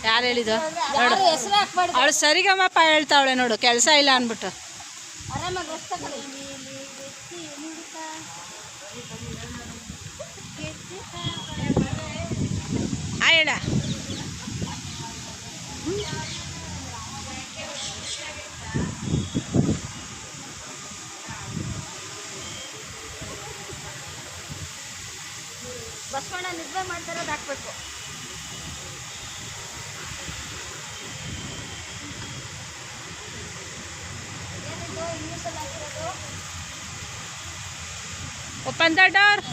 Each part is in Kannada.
ಯಾರು ಹೇಳಿದ್ದು ನೋಡು, ಅವಳು ಸರಿಗಮ್ಮಪ್ಪ ಹೇಳ್ತಾವಳೆ ನೋಡು, ಕೆಲಸ ಇಲ್ಲ ಅಂದ್ಬಿಟ್ಟು. ಹೇಳ ಬಸವಣ್ಣ ನಿದ್ದೆ ಮಾಡ್ತಾರೋದು ಹಾಕ್ಬೇಕು. ಏನಿದು ಇಂಗ್ಲೀಷಲ್ಲಿ ಹಾಕಿರೋದು? Open the door.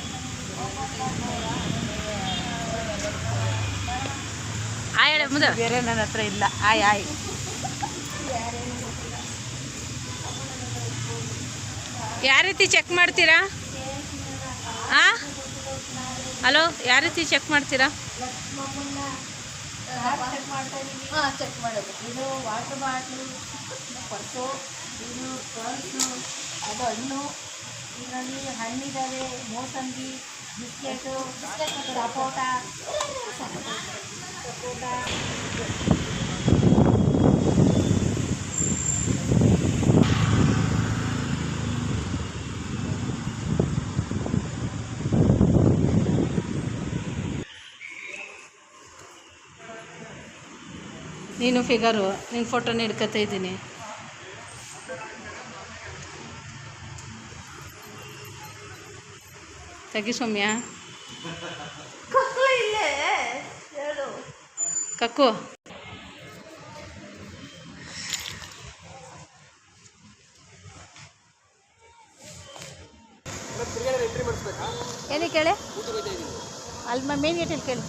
ಹೇಳ ಮುಂದೆ. ಬೇರೆ ನನ್ನ ಹತ್ರ ಇಲ್ಲ. ಆಯ್ ಆಯ್ ಯಾವ ರೀತಿ ಚೆಕ್ ಮಾಡ್ತೀರಾ? ಹಾಂ ಹಲೋ, ಯಾವ ರೀತಿ ಚೆಕ್ ಮಾಡ್ತೀರಾ? ಚೆಕ್ ಮಾಡೋದು. ಇದು ವಾಟರ್ ಬಾಟ್ಲು, ಪರ್ಸು, ಇದು ಪರ್ಸು, ಅದು ಹಣ್ಣು, ಇದರಲ್ಲಿ ಹಣ್ಣಿದ್ದಾವೆ, ಮೋಸಂಬಿ, ಬಿಸ್ಕೆಟು, ಸಪೋಟ, ನೀನು ಫಿಗರು, ನಿನ್ನ ಫೋಟೋನ ಹಿಡ್ಕೊತಾ ಇದ್ದೀನಿ. ತೆಗಿ ಸೌಮ್ಯ. ಕಕ್ಕು ಏನಕ್ಕೆ ಕೇಳಿ? ಅಲ್ಲಿ ಮೇನ್ ಗೇಟಲ್ಲಿ ಕೇಳಿ.